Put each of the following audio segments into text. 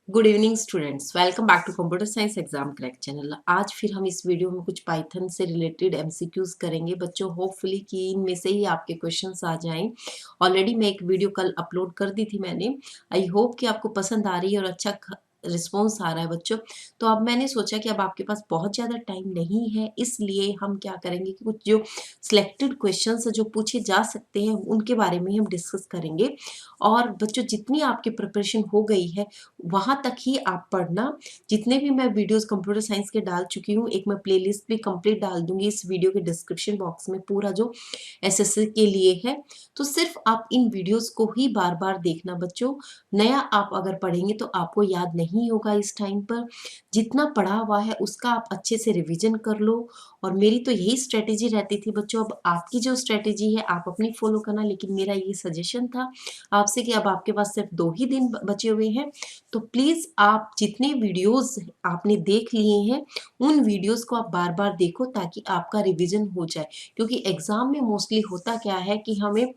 Good evening students, welcome back to computer science exam crack channel. आज फिर हम इस वीडियो में कुछ पाइथन से रिलेटेड एमसीक्यूज करेंगे बच्चों। होपफुली कि इनमें से ही आपके क्वेश्चंस आ जाएं। ऑलरेडी मैं एक वीडियो कल अपलोड कर दी थी मैंने। आई होप कि आपको पसंद आ रही है और अच्छा रिस्पॉन्स आ रहा है बच्चों। तो अब मैंने सोचा कि अब आपके पास बहुत ज़्यादा टाइम नहीं है, इसलिए हम क्या करेंगे कि कुछ जो सिलेक्टेड क्वेश्चंस जो पूछे जा सकते हैं उनके बारे में हम डिस्कस करेंगे। और बच्चों जितनी आपकी प्रिपरेशन हो गई है वहां तक ही आप पढ़ना। जितने भी मैं वीडियोस कंप्यूटर साइंस के डाल चुकी हूँ, एक मैं प्लेलिस्ट भी कंप्लीट डाल दूंगी इस वीडियो के डिस्क्रिप्शन बॉक्स में, पूरा जो एसएससी के लिए है। तो सिर्फ आप इन वीडियोस को ही बार बार देखना बच्चों। नया आप अगर पढ़ेंगे तो आपको याद नहीं होगा इस टाइम पर। जितना पढ़ा हुआ है उसका आप अच्छे से रिविजन कर लो। और मेरी तो यही स्ट्रेटेजी रहती थी बच्चों। अब आपकी जो स्ट्रेटेजी है आप अपनी फॉलो करना, लेकिन मेरा ये सजेशन था आपसे कि अब आपके पास सिर्फ 2 ही दिन बचे हुए हैं। तो प्लीज़ आप जितने वीडियोस आपने देख लिए हैं उन वीडियोस को आप बार बार देखो ताकि आपका रिवीजन हो जाए। क्योंकि एग्जाम में मोस्टली होता क्या है कि हमें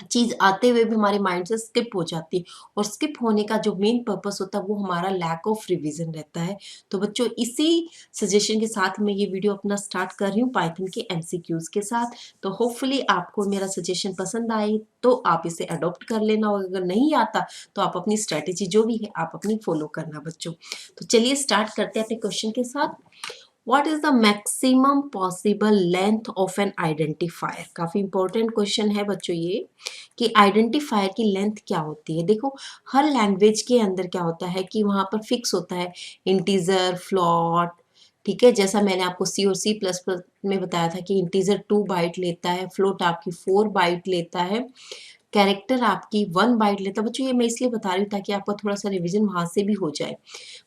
चीज आते हुए भी हमारे माइंड से स्किप हो जाती है। और स्किप होने का जो मेन पर्पस होता है वो हमारा लैक ऑफ रिवीजन रहता है। तो बच्चों इसी सजेशन के साथ मैं ये वीडियो अपना स्टार्ट कर रही हूँ पाइथन के एमसीक्यूज के साथ। तो होपफुली आपको मेरा सजेशन पसंद आए तो आप इसे अडॉप्ट कर लेना, और अगर नहीं आता तो आप अपनी स्ट्रेटेजी जो भी है आप अपनी फॉलो करना बच्चों। तो चलिए स्टार्ट करते हैं अपने क्वेश्चन के साथ। What is the maximum possible length of an identifier? काफी इंपॉर्टेंट क्वेश्चन है बच्चों ये, कि आइडेंटिफायर की लेंथ क्या होती है। देखो हर लैंग्वेज के अंदर क्या होता है कि वहां पर फिक्स होता है इंटीजर, फ्लोट। ठीक है, जैसा मैंने आपको सी और सी प्लस प्लस में बताया था कि इंटीजर 2 बाइट लेता है, फ्लोट आपकी 4 बाइट लेता है, कैरेक्टर आपकी 1 बाइट लेता है। बच्चों ये मैं इसलिए बता रही हूँ ताकि आपका थोड़ा सा रिविजन वहां से भी हो जाए।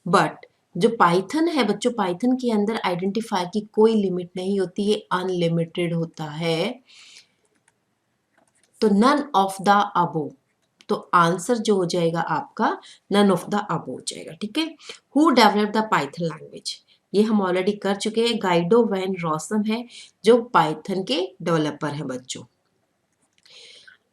बट जो पाइथन है बच्चों, पाइथन के अंदर आइडेंटिफायर की कोई लिमिट नहीं होती है, अनलिमिटेड होता है। तो नन ऑफ द अबो, तो आंसर जो हो जाएगा आपका नन ऑफ द अबो हो जाएगा। ठीक है, who develop the Python language, ये हम ऑलरेडी कर चुके हैं। गाइडो वैन रॉसम है जो पाइथन के डेवलपर है बच्चों।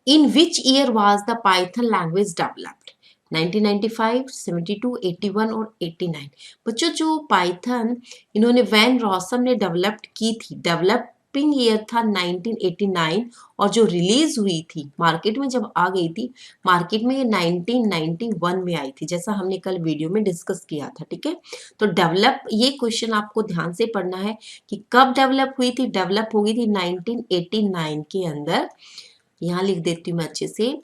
In which year was the Python language developed? 1995, 72, 81 और 89। बच्चों जो पाइथन इन्होंने वैन रॉसम ने डेवलप्ड की थी, डेवलपिंग ईयर था 1989। और जो रिलीज हुई थी मार्केट में जब आ गई थी, मार्केट में ये 1991 में आई थी, जैसा हमने कल वीडियो में डिस्कस किया था। ठीक है, तो डेवलप, ये क्वेश्चन आपको ध्यान से पढ़ना है कि कब डेवलप हुई थी। डेवलप हो गई थी 1989 के अंदर, यहाँ लिख देती हूँ मैं अच्छे से।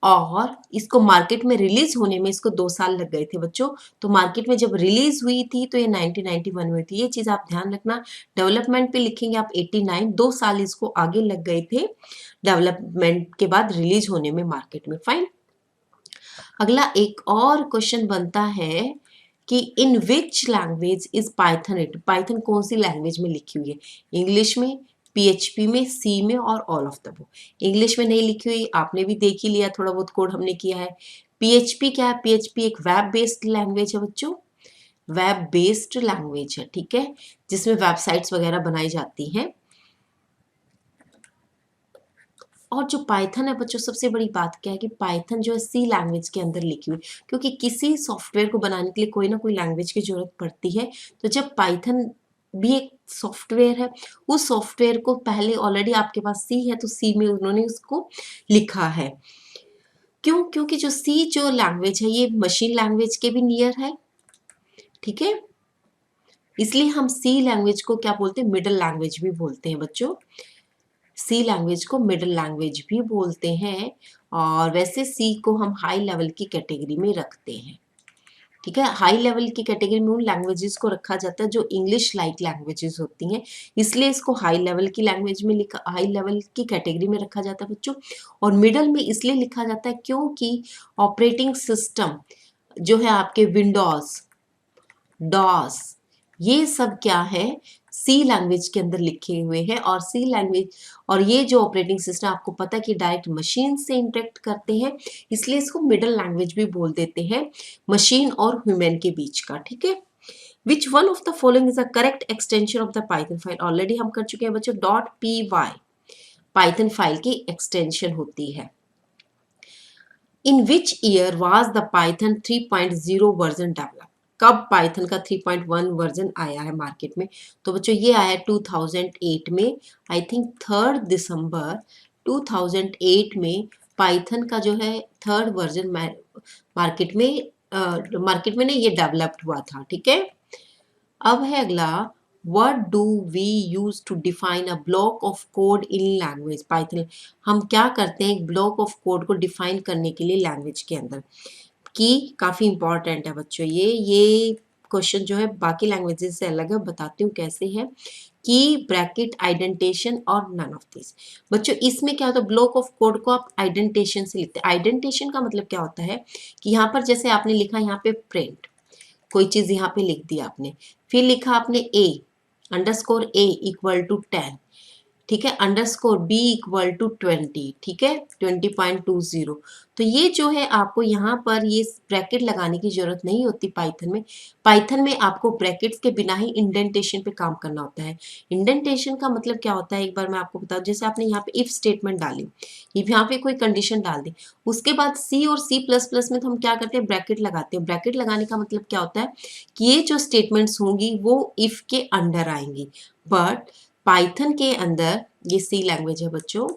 और इसको मार्केट में रिलीज होने में इसको 2 साल लग गए थे बच्चों। तो मार्केट में जब रिलीज हुई थी तो ये 1991 में हुई थी, ये चीज आप ध्यान रखना। डेवलपमेंट पे लिखेंगे आप 89, 2 साल इसको आगे लग गए थे डेवलपमेंट के बाद रिलीज होने में मार्केट में। फाइन। अगला एक और क्वेश्चन बनता है कि in which language is Python written? Python कौन सी लैंग्वेज में लिखी हुई है? इंग्लिश में, पीएचपी में, सी में और all of the above. English में नहीं लिखी हुई, आपने भी देख ही लिया, थोड़ा बहुत कोड हमने किया है। पीएचपी क्या है? पीएचपी एक वेब बेस्ड लैंग्वेज है बच्चों, वेब बेस्ड लैंग्वेज है। ठीक है, जिसमें वेबसाइट्स वगैरह बनाई जाती हैं। और जो पाइथन है बच्चों, सबसे बड़ी बात क्या है कि पाइथन जो है सी लैंग्वेज के अंदर लिखी हुई, क्योंकि किसी सॉफ्टवेयर को बनाने के लिए कोई ना कोई लैंग्वेज की जरूरत पड़ती है। तो जब पाइथन भी एक सॉफ्टवेयर है, उस सॉफ्टवेयर को पहले ऑलरेडी आपके पास सी है तो सी में उन्होंने उसको लिखा है। क्यों? क्योंकि जो सी जो लैंग्वेज है ये मशीन लैंग्वेज के भी नियर है। ठीक है, इसलिए हम सी लैंग्वेज को क्या बोलते हैं? मिडल लैंग्वेज भी बोलते हैं बच्चों। सी लैंग्वेज को मिडिल लैंग्वेज भी बोलते हैं। और वैसे सी को हम हाई लेवल की कैटेगरी में रखते हैं। ठीक है, हाई लेवल की कैटेगरी में उन लैंग्वेजेस को रखा जाता है जो इंग्लिश लाइक लैंग्वेजेस होती हैं, इसलिए इसको हाई लेवल की लैंग्वेज में लिखा, हाई लेवल की कैटेगरी में रखा जाता है बच्चों। और मिडल में इसलिए लिखा जाता है क्योंकि ऑपरेटिंग सिस्टम जो है आपके विंडोज, डॉस, ये सब क्या है? सी लैंग्वेज के अंदर लिखे हुए हैं। और सी लैंग्वेज, और ये जो ऑपरेटिंग सिस्टम आपको पता है कि डायरेक्ट मशीन से इंटरेक्ट करते हैं, इसलिए इसको मिडल लैंग्वेज भी बोल देते हैं, मशीन और ह्यूमन के बीच का। ठीक है, which one of the following is a correct extension of the Python file? Already हम कर चुके हैं बच्चों, dot P Y Python file की एक्सटेंशन होती है। In which year was the Python 3.0 version develop? कब पाइथन का 3.1 वर्जन आया है मार्केट में? तो बच्चों ये आया है 2008 में, आई थिंक 3 दिसंबर 2008 में पाइथन का जो है थर्ड वर्जन मार्केट में मार्केट में नहीं, ये डेवलप्ड हुआ था। ठीक है, अब है अगला, what do we use to define a block of code in language python? हम क्या करते हैं एक ब्लॉक ऑफ कोड को डिफाइन करने के लिए लैंग्वेज के अंदर? की काफी इंपॉर्टेंट है बच्चों, ये क्वेश्चन जो है बाकी लैंग्वेजेस से अलग है, बताती हूँ कैसे है। की, ब्रैकेट, आइडेंटेशन और नन ऑफ दिस। बच्चों इसमें क्या होता है, ब्लॉक ऑफ कोड को आप आइडेंटेशन से लिखते हैं। आइडेंटेशन का मतलब क्या होता है कि यहाँ पर जैसे आपने लिखा यहाँ पे प्रिंट, कोई चीज यहाँ पे लिख दी आपने, फिर लिखा आपने A underscore A equal to 10, ठीक है, अंडरस्कोर बी इक्वल टू 20, ठीक है, 20.20। तो ये जो है आपको यहाँ पर ये ब्रैकेट लगाने की जरूरत नहीं होती पाइथन में। पाइथन में आपको ब्रैकेट्स के बिना ही इंडेंटेशन पे काम करना होता है। इंडेंटेशन का मतलब क्या होता है, एक बार मैं आपको बताऊं, जैसे आपने यहाँ पे इफ स्टेटमेंट डाली, यहाँ पे कोई कंडीशन डाल दी, उसके बाद सी और सी प्लस प्लस में तो हम क्या करते हैं, ब्रैकेट लगाते हैं। ब्रैकेट लगाने का मतलब क्या होता है कि ये जो स्टेटमेंट्स होंगी वो इफ के अंडर आएंगी। बट पाइथन के अंदर, ये सी लैंग्वेज है बच्चों,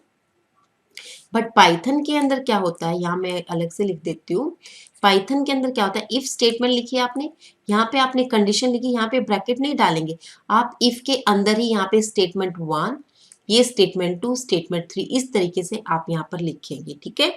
बट पाइथन के अंदर क्या होता है, यहाँ मैं अलग से लिख देती हूँ। पाइथन के अंदर क्या होता है, इफ स्टेटमेंट लिखी आपने, यहाँ पे आपने कंडीशन लिखी, यहाँ पे ब्रैकेट नहीं डालेंगे आप, इफ के अंदर ही यहाँ पे स्टेटमेंट 1, ये स्टेटमेंट 2, स्टेटमेंट 3, इस तरीके से आप यहाँ पर लिखेंगे। ठीक है,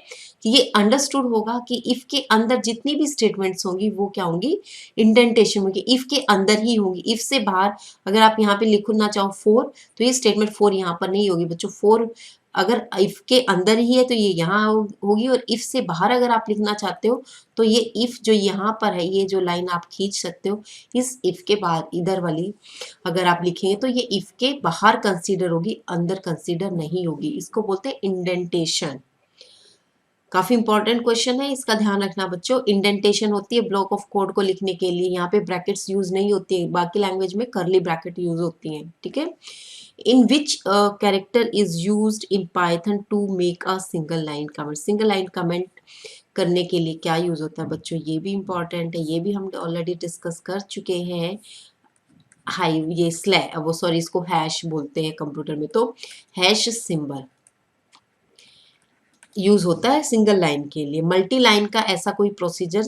कि ये अंडरस्टूड होगा कि इफ के अंदर जितनी भी स्टेटमेंट्स होंगी वो क्या होंगी, इंडेंटेशन होंगी, इफ के अंदर ही होंगी। इफ से बाहर अगर आप यहाँ पे लिखना चाहो 4, तो ये स्टेटमेंट 4 यहाँ पर नहीं होगी बच्चों। 4 अगर इफ के अंदर ही है तो ये यहाँ होगी, और इफ से बाहर अगर आप लिखना चाहते हो तो ये इफ जो यहाँ पर है, ये जो लाइन आप खींच सकते हो, इस इफ के बाद इधर वाली अगर आप लिखेंगे तो ये इफ के बाहर कंसीडर होगी, अंदर कंसीडर नहीं होगी। इसको बोलते हैं इंडेंटेशन। काफी इंपॉर्टेंट क्वेश्चन है, इसका ध्यान रखना बच्चों। इंडेंटेशन होती है ब्लॉक ऑफ कोड को लिखने के लिए, यहाँ पे ब्रैकेट्स यूज नहीं होती है, बाकी लैंग्वेज में करली ब्रैकेट यूज होती हैं। ठीक है, in which character is used in python to make a single line comment? Single line comment करने के लिए क्या यूज होता है बच्चों, ये भी इंपॉर्टेंट है, ये भी हम ऑलरेडी डिस्कस कर चुके हैं। हाई, ये स्लैश, वो सॉरी, इसको हैश बोलते हैं कंप्यूटर में, तो हैश सिंबल यूज होता है सिंगल लाइन के लिए। मल्टी लाइन का ऐसा कोई प्रोसीजर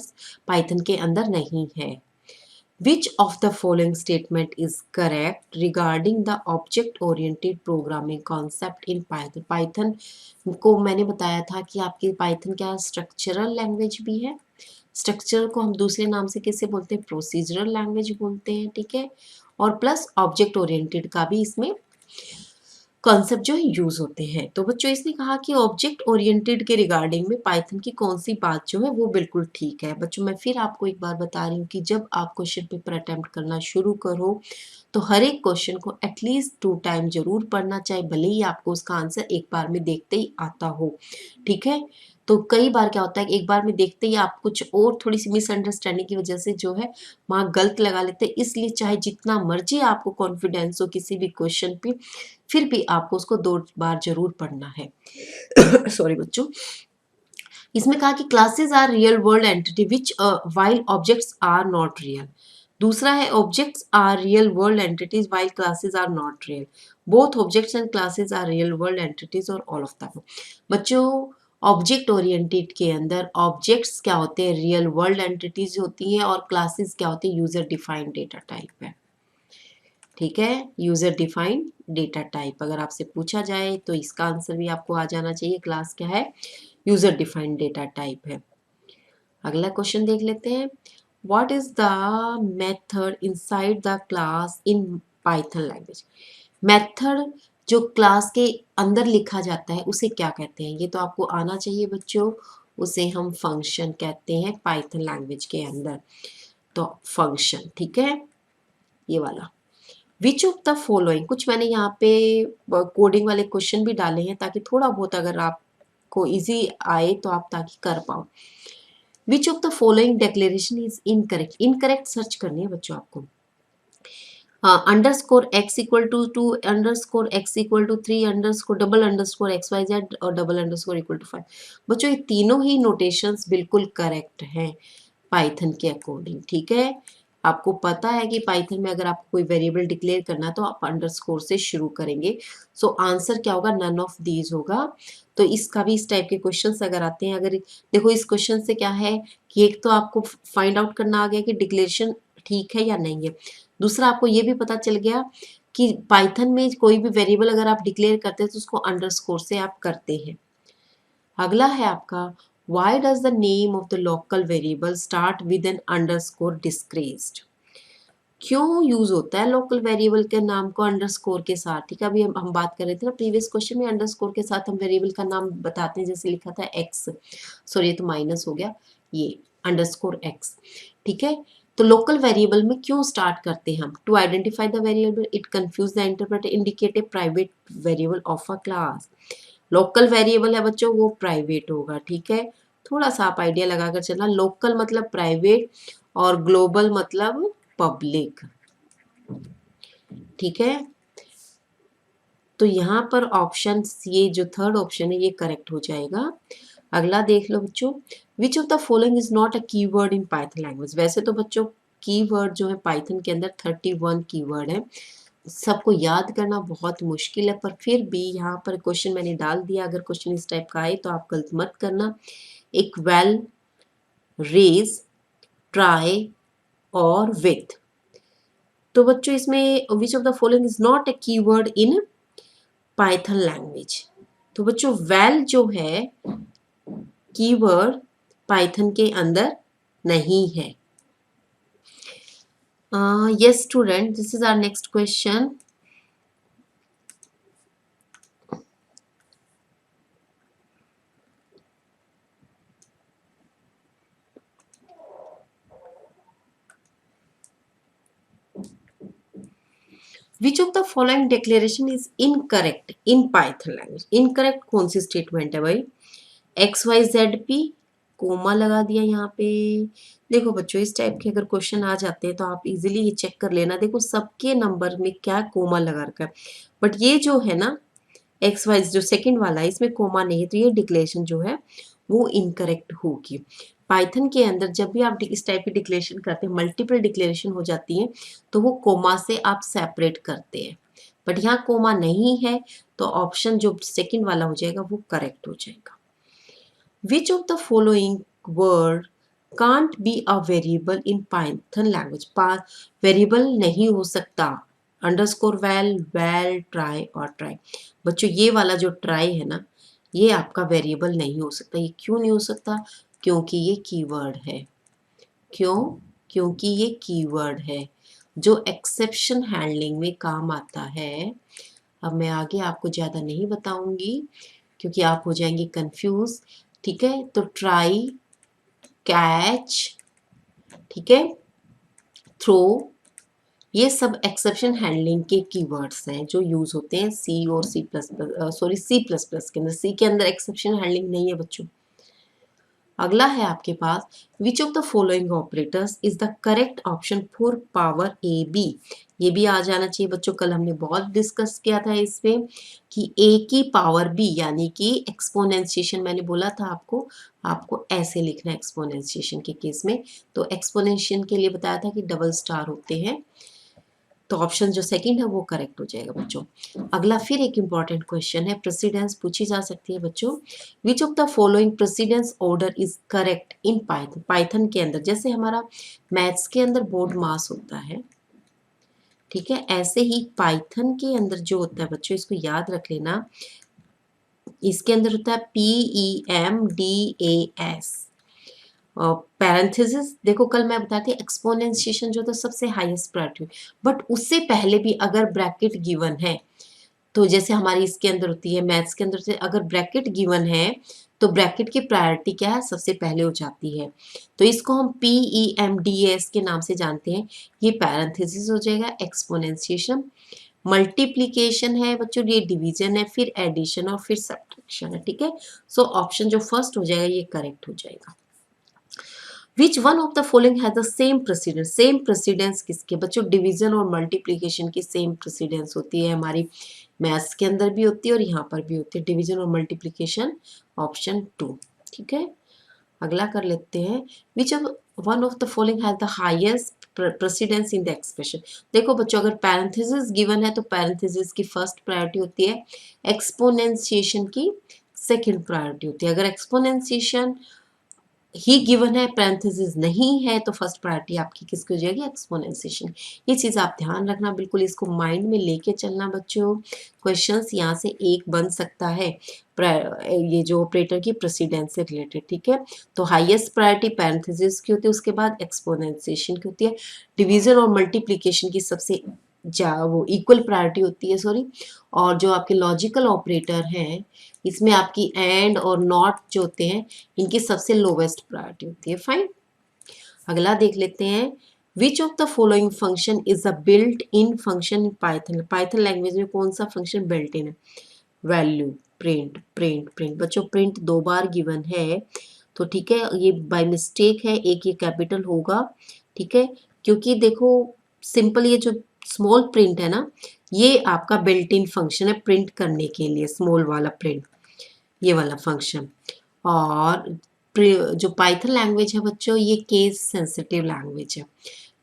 पाइथन के अंदर नहीं है। Which of the following statement is correct regarding the object-oriented programming concept in Python? Python को मैंने बताया था कि आपकी Python क्या स्ट्रक्चरल लैंग्वेज भी है। स्ट्रक्चरल को हम दूसरे नाम से किसे बोलते हैं, प्रोसीजरल लैंग्वेज बोलते हैं। ठीक है, और प्लस ऑब्जेक्ट ओरिएंटेड का भी इसमें कॉन्सेप्ट जो है यूज होते हैं। तो बच्चों इसने कहा कि ऑब्जेक्ट ओरिएंटेड के रिगार्डिंग में पाइथन की कौन सी बात जो है वो बिल्कुल ठीक है। बच्चों मैं फिर आपको एक बार बता रही हूँ कि जब आप क्वेश्चन पेपर अटेम्प्ट करना शुरू करो तो हर एक क्वेश्चन को एटलीस्ट 2 टाइम जरूर पढ़ना चाहिए, भले ही आपको उसका आंसर एक बार में देखते ही आता हो। ठीक है, तो कई बार क्या होता है कि एक बार में देखते ही आप कुछ और थोड़ी सी मिसअंडरस्टैंडिंग की वजह से जो है वहाँ गलत लगा लेते हैं। इसलिए चाहे जितना मर्जी आपको कॉन्फिडेंस हो किसी भी क्वेश्चन पे, फिर भी आपको उसको 2 बार जरूर पढ़ना है। सॉरी बच्चों, इसमें कहा कि classes are real world entity which while objects are not real. दूसरा है objects are real world entities while classes are not real. Both objects and classes are real world entities और ऑल ऑफ दैट। बच्चों object oriented के अंदर objects क्या होते हैं, real world entities होती हैं, और क्लासेस क्या होती है, यूजर डिफाइंड डेटा टाइप है। ठीक है, यूजर डिफाइंड डेटा टाइप अगर आपसे पूछा जाए तो इसका आंसर भी आपको आ जाना चाहिए, क्लास क्या है, यूजर डिफाइंड डेटा टाइप है। अगला क्वेश्चन देख लेते हैं, what is the method inside the class in Python language? Method जो क्लास के अंदर लिखा जाता है उसे क्या कहते हैं, ये तो आपको आना चाहिए बच्चों। उसे हम फंक्शन कहते हैं पाइथन लैंग्वेज के अंदर, तो फंक्शन। ठीक है, ये वाला। विच ऑफ द फॉलोइंग, कुछ मैंने यहाँ पे कोडिंग वाले क्वेश्चन भी डाले हैं ताकि थोड़ा बहुत अगर आपको इजी आए तो आप ताकि कर पाओ। Which of the following declaration is incorrect? Incorrect search करनी है बच्चों आपको। Underscore X equal to 2, underscore X equal to 3, underscore double underscore X Y Z और डबल अंडरस्कोर इक्वल टू 5। बच्चों ये तीनों ही नोटेशंस बिल्कुल करेक्ट हैं पाइथन के अकॉर्डिंग। ठीक है, आपको पता है कि पाइथन में अगर आपको कोई वेरिएबल डिक्लेयर करना है तो आप अंडरस्कोर से शुरू करेंगे। सो आंसर क्या होगा, नन ऑफ दीज होगा। तो इसका भी इस टाइप के क्वेश्चंस अगर आते हैं, अगर देखो इस क्वेश्चन से क्या है कि एक तो आपको फाइंड आउट करना आ गया कि डिक्लेरेशन ठीक है या नहीं है, दूसरा आपको ये भी पता चल गया कि पाइथन में कोई भी वेरिएबल अगर आप डिक्लेयर करते हैं तो उसको अंडरस्कोर से आप करते हैं। अगला है आपका, why does the name of the local variable start with an underscore disgraced? क्यों यूज होता है लोकल वेरिएबल के नाम को अंडरस्कोर के साथ? ठीक है, अभी हम बात कर रहे थे ना प्रीवियस क्वेश्चन में, अंडरस्कोर के साथ हम वेरिएबल का नाम बताते हैं, जैसे लिखा था एक्स, सॉरी ये तो माइनस हो गया, ये अंडरस्कोर एक्स। ठीक है, तो लोकल वेरिएबल में क्यों स्टार्ट करते हैं हम? To identify the variable, it confuse the interpreter, indicate a private variable of a class. Local variable है बच्चों, वो प्राइवेट होगा। ठीक है, थोड़ा सा आप आइडिया लगाकर चलना, लोकल मतलब प्राइवेट और ग्लोबल मतलब पब्लिक। ठीक है, तो यहाँ पर ऑप्शन ये जो थर्ड ऑप्शन है ये करेक्ट हो जाएगा। अगला देख लो बच्चों, विच of the following is not a keyword in Python language? वैसे तो बच्चों कीवर्ड जो है पाइथन के अंदर 31 कीवर्ड है, सबको याद करना बहुत मुश्किल है, पर फिर भी यहाँ पर क्वेश्चन मैंने डाल दिया। अगर क्वेश्चन इस टाइप का आए तो आप गलत मत करना। एक वेल, रेज, ट्राई और विथ। तो बच्चों इसमें विच of the following is not a keyword in Python language? तो बच्चों वेल जो है कीवर्ड पाइथन के अंदर नहीं है। yes student, this is our next question. Which of the following declaration is incorrect in Python language? Incorrect कौन सी statement है भाई? XYZP कोमा लगा दिया यहाँ पे। देखो बच्चों इस टाइप के अगर क्वेश्चन आ जाते हैं तो आप इजीली ये चेक कर लेना। देखो सबके नंबर में क्या कोमा लगा रखा है, बट ये जो है ना XY जो सेकंड वाला है इसमें कोमा नहीं है, तो ये डिक्लेरेशन जो है वो इनकरेक्ट होगी। पाइथन के अंदर जब भी आप इस टाइप की डिक्लेरेशन करते हैं, मल्टीपल डिक्लेरेशन हो जाती है, तो वो कोमा से आप सेपरेट करते हैं, बट यहाँ कोमा नहीं है, तो ऑप्शन जो सेकंड वाला हो जाएगा वो करेक्ट हो जाएगा। विच of the following word can't be a variable in Python language? Variable नहीं हो सकता। अंडरस्कोर वेल, वेल, ट्राई और ट्राई। बच्चों ये वाला जो ट्राई है ना, ये आपका वेरिएबल नहीं हो सकता। ये क्यों नहीं हो सकता? क्योंकि ये कीवर्ड है। क्यों? क्योंकि ये कीवर्ड है जो एक्सेप्शन हैंडलिंग में काम आता है। अब मैं आगे आपको ज़्यादा नहीं बताऊंगी क्योंकि आप हो जाएंगे कंफ्यूज। ठीक है, तो ट्राई, कैच, ठीक है, थ्रो, ये सब एक्सेप्शन हैंडलिंग के कीवर्ड्स हैं जो यूज होते हैं सी और C plus plus, sorry C plus plus के अंदर। सी के अंदर एक्सेप्शन हैंडलिंग नहीं है बच्चों। अगला है आपके पास, which of the following operators is the correct option for power A B? ये भी आ जाना चाहिए बच्चों, कल हमने बहुत डिस्कस किया था इसमें कि ए की पावर बी यानी कि एक्सपोनेंशिएशन। मैंने बोला था आपको ऐसे लिखना है एक्सपोनेंशिएशन के केस में, तो एक्सपोनेंशिएशन के लिए बताया था कि डबल स्टार होते हैं, तो ऑप्शन जो सेकंड है वो करेक्ट हो जाएगा बच्चों। अगला फिर एक इंपॉर्टेंट क्वेश्चन है, प्रेसिडेंस पूछी जा सकती है बच्चों। विच of the following precedence order is correct in Python? Python के अंदर जैसे हमारा मैथ्स के अंदर बोर्ड मास होता है, ठीक है, ऐसे ही पाइथन के अंदर जो होता है बच्चों, इसको याद रख लेना, इसके अंदर होता है PEMDAS। पैरेंथेसिस देखो कल मैं बताती एक्सपोनेंशिएशन जो था सबसे हाईएस्ट प्रायोरिटी, बट उससे पहले भी अगर ब्रैकेट गिवन है, तो जैसे हमारी इसके अंदर होती है मैथ्स के अंदर से अगर ब्रैकेट गिवन है तो ब्रैकेट की प्रायोरिटी क्या है, सबसे पहले हो जाती है, तो इसको हम PEMDAS के नाम से जानते हैं। ये पैरेंथेसिस हो जाएगा, एक्सपोनेंशिएशन, मल्टीप्लीकेशन है बच्चों, ये डिवीजन है, फिर एडिशन और फिर सब्ट्रैक्शन है। ठीक है, सो ऑप्शन जो फर्स्ट हो जाएगा ये करेक्ट हो जाएगा। विच one of the following has the same precedence, same precedence किसके बच्चों, डिवीजन और मल्टीप्लीकेशन की सेम प्रेसिडेंस होती है, हमारी मैथ्स के अंदर भी होती है और यहाँ पर भी होती है, डिवीजन और मल्टीप्लीकेशन, ऑप्शन 2। ठीक है, अगला कर लेते हैं, which of one of the following has the highest precedence in the expression. देखो बच्चों, अगर पैरेंथेसिस गिवन है तो पैरेंथेसिस की फर्स्ट प्रायोरिटी होती है, एक्सपोनेंशिएशन की सेकंड प्रायोरिटी होती है। अगर एक्सपोनेंशिएशन ही गिवन है, पैरेंथेसिस नहीं है, तो फर्स्ट प्रायोरिटी आपकी किसकी हो जाएगी, एक्सपोनेंशिएशन। ये चीज़ आप ध्यान रखना, बिल्कुल इसको माइंड में लेके चलना बच्चों। क्वेश्चंस यहाँ से एक बन सकता है ये जो ऑपरेटर की प्रेसिडेंस से रिलेटेड। ठीक है, तो हाईएस्ट प्रायोरिटी पैरेंथेसिस की होती है, उसके बाद एक्सपोनेंशिएशन की होती है, डिवीजन और मल्टीप्लीकेशन की सबसे वो इक्वल प्रायोरिटी होती है, सॉरी। और जो आपके लॉजिकल ऑपरेटर हैं, इसमें आपकी एंड और नॉट जो होते हैं, इनकी सबसे लोवेस्ट प्रायोरिटी होती है। फाइन, अगला देख लेते हैं, विच of the following function is a built in function in Python. Python language में कौन सा फंक्शन बिल्ट इन है, वैल्यू, प्रिंट, प्रिंट, प्रिंट। बच्चों प्रिंट 2 बार गिवन है, तो ठीक है, ये बाय मिस्टेक है, एक ये कैपिटल होगा। ठीक है, क्योंकि देखो सिंपल ये जो स्मॉल प्रिंट है ना, ये आपका बिल्ट इन फंक्शन है प्रिंट करने के लिए, स्मॉल वाला प्रिंट, ये वाला फंक्शन। और जो पाइथन लैंग्वेज है बच्चों, ये केस सेंसिटिव लैंग्वेज है।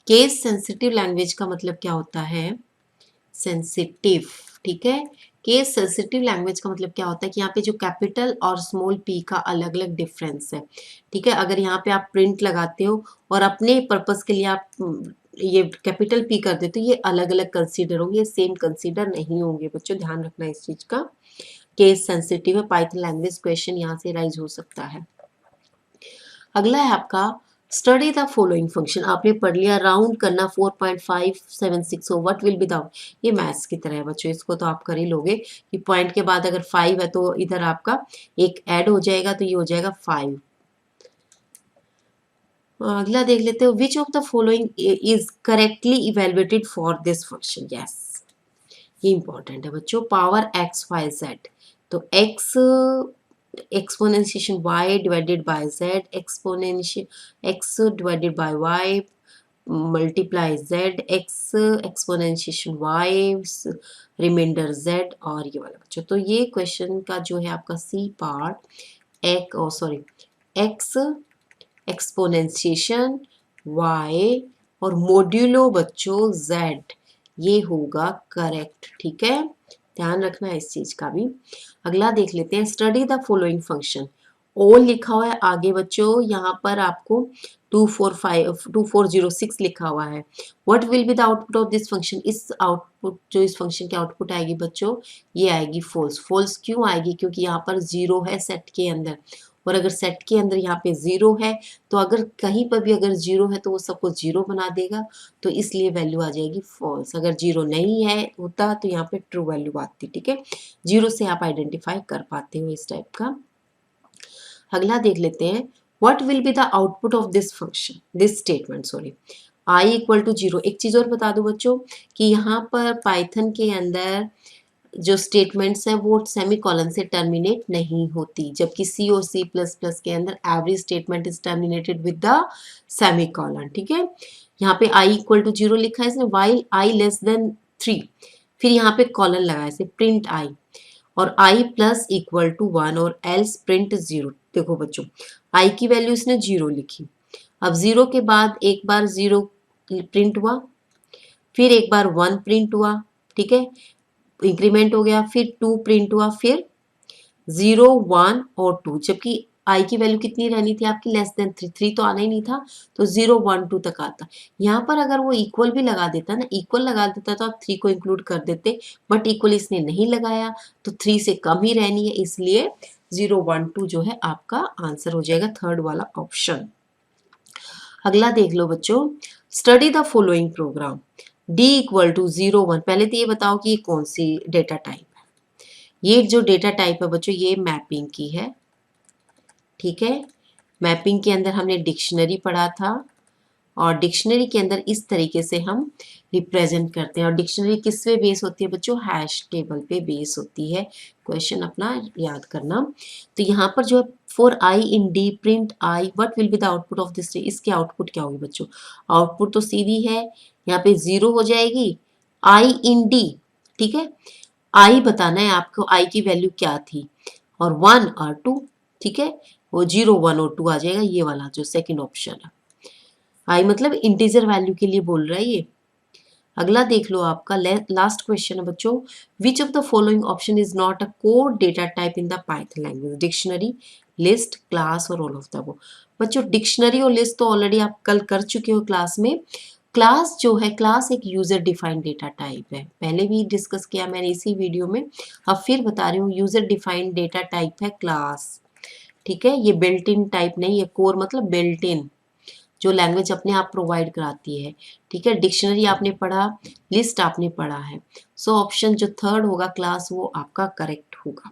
केस सेंसिटिव लैंग्वेज का मतलब क्या होता है, सेंसिटिव। ठीक है, केस सेंसिटिव लैंग्वेज का मतलब क्या होता है कि यहाँ पे जो कैपिटल और स्मॉल पी का अलग अलग डिफरेंस है। ठीक है, अगर यहाँ पे आप प्रिंट लगाते हो और अपने पर्पस के लिए आप ये कैपिटल पी कर देते हो, ये अलग अलग कंसीडर होंगे, ये सेम कंसीडर नहीं होंगे बच्चों, ध्यान रखना इस चीज का। केस सेंसिटिव है पाइथन लैंग्वेज, क्वेश्चन यहाँ से राइज हो सकता है। अगला है आपका, स्टडी द फॉलोइंग फंक्शन। आपने पढ़ लिया, राउंड करना 4.576 हो, व्हाट विल बी द, ये मैथ्स की तरह है बच्चों, इसको तो आप कर ही लोगे कि पॉइंट के बाद अगर 5 है तो इधर आपका एक ऐड हो जाएगा, तो ये हो जाएगा 5। अगला देख लेते हो, विच of the following is correctly evaluated for this function. Yes, ये इंपॉर्टेंट है बच्चों, पावर एक्स वाई जेड, तो x exponentiation y divided by z, exponential x divided by y multiply z, x exponentiation y remainder z, और ये वाला बच्चों। तो ये क्वेश्चन का जो है आपका सी पार्ट, एक सॉरी x एक्सपोनेंशिएशन y और मोड्यूलो बच्चों z, ये होगा करेक्ट। ठीक है, ध्यान रखना है इस चीज का भी। अगला देख लेते हैं, study the following function. All लिखा हुआ है आगे बच्चों, यहाँ पर आपको 2406 लिखा हुआ है। What will be the output of this function, इस आउटपुट जो इस फंक्शन की आउटपुट आएगी बच्चों, ये आएगी फॉल्स। फॉल्स क्यों आएगी, क्योंकि यहाँ पर 0 है सेट के अंदर, और अगर सेट के अंदर यहाँ पे 0 है, तो अगर कहीं पर भी अगर 0 है तो वो सबको 0 बना देगा, तो इसलिए वैल्यू आ जाएगी फॉल्स। अगर 0 नहीं है होता तो यहाँ पे ट्रू वैल्यू आती। ठीक है, 0 से आप आइडेंटिफाई कर पाते हो इस टाइप का। अगला देख लेते हैं, what will be the output of this function, this statement, sorry, I equal to 0। एक चीज और बता दूं बच्चों कि यहाँ पर पाइथन के अंदर जो स्टेटमेंट्स हैं वो सेमीकोलन से टर्मिनेट नहीं होती, जबकि सी और सी प्लस प्लस के अंदर every statement is terminated with the semicolon. ठीक है, यहाँ पे आई इक्वल टू 0 लिखा है इसने, वाइल आई लेस देन 3, फिर यहाँ पे कॉलन लगाया इसे प्रिंट आई, और आई प्लस इक्वल टू 1 और एल्स प्रिंट 0। देखो बच्चों, आई की वैल्यू इसने 0 लिखी, अब 0 के बाद एक बार 0 प्रिंट हुआ, फिर एक बार 1 प्रिंट हुआ, ठीक है, इंक्रीमेंट हो गया, फिर 2 प्रिंट हुआ, फिर 0 1 और 2, जबकि आई की वैल्यू कितनी रहनी थी आपकी, लेस देन 3, 3 तो आना ही नहीं था, तो 0 1 2 तक आता। यहाँ पर अगर वो इक्वल भी लगा देता ना, इक्वल लगा देता तो आप 3 को इंक्लूड कर देते, बट इक्वल इसने नहीं लगाया, तो 3 से कम ही रहनी है, इसलिए 0 1 2 जो है आपका आंसर हो जाएगा थर्ड वाला ऑप्शन। अगला देख लो बच्चों, study the following program, D equal to 0 1। पहले तो ये बताओ कि ये कौन सी डेटा टाइप है। ये जो डेटा टाइप है बच्चों, ये मैपिंग की है। ठीक है, मैपिंग के अंदर हमने डिक्शनरी पढ़ा था, और डिक्शनरी के अंदर इस तरीके से हम रिप्रेजेंट करते हैं। और डिक्शनरी किस पे बेस होती है बच्चों, हैश टेबल पे बेस होती है। क्वेश्चन अपना याद करना। तो यहाँ पर जो for I in D print I, what will be the output of this. इसकी आउटपुट क्या होगी बच्चों? आउटपुट तो सीधी है, यहाँ पे 0 हो जाएगी। आई इन डी, ठीक है, आई बताना है आपको, आई की वैल्यू क्या थी, और 1 और 2, ठीक है, वो 0 1 और 2 आ जाएगा, ये वाला जो सेकंड ऑप्शन है। आई मतलब इंटीजर वैल्यू के लिए बोल रहा है ये। अगला देख लो आपका लास्ट क्वेश्चन है बच्चों, विच of the following option is not a code data type in the Python language? Dictionary, list, class और ऑल ऑफ द अबव। बच्चों डिक्शनरी और लिस्ट तो ऑलरेडी आप कल कर चुके हो क्लास में। क्लास जो है, क्लास एक यूजर डिफाइंड डेटा टाइप है, पहले भी डिस्कस किया मैंने इसी वीडियो में, अब फिर बता रही हूँ, यूजर डिफाइंड डेटा टाइप है क्लास, ठीक है, ये बिल्ट इन टाइप नहीं है। कोर मतलब बिल्ट इन, जो लैंग्वेज अपने आप प्रोवाइड कराती है, ठीक है। डिक्शनरी आपने पढ़ा, लिस्ट आपने पढ़ा है, सो ऑप्शन जो थर्ड होगा क्लास, वो आपका करेक्ट होगा।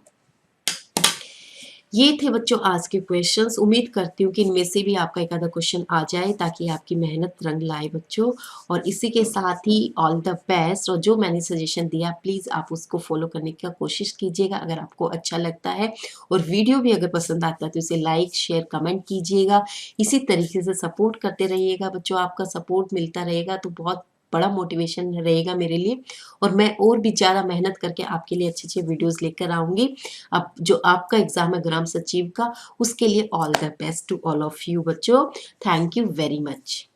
ये थे बच्चों आज के क्वेश्चंस। उम्मीद करती हूँ कि इनमें से भी आपका एक आधा क्वेश्चन आ जाए, ताकि आपकी मेहनत रंग लाए बच्चों। और इसी के साथ ही ऑल द बेस्ट, और जो मैंने सजेशन दिया प्लीज़ आप उसको फॉलो करने की कोशिश कीजिएगा अगर आपको अच्छा लगता है, और वीडियो भी अगर पसंद आता है तो इसे लाइक शेयर कमेंट कीजिएगा। इसी तरीके से सपोर्ट करते रहिएगा बच्चों, आपका सपोर्ट मिलता रहेगा तो बहुत बड़ा मोटिवेशन रहेगा मेरे लिए, और मैं और भी ज़्यादा मेहनत करके आपके लिए अच्छे अच्छे वीडियोस लेकर आऊँगी। अब जो आपका एग्ज़ाम है ग्राम सचिव का, उसके लिए all the best to all of you बच्चों। Thank you very much.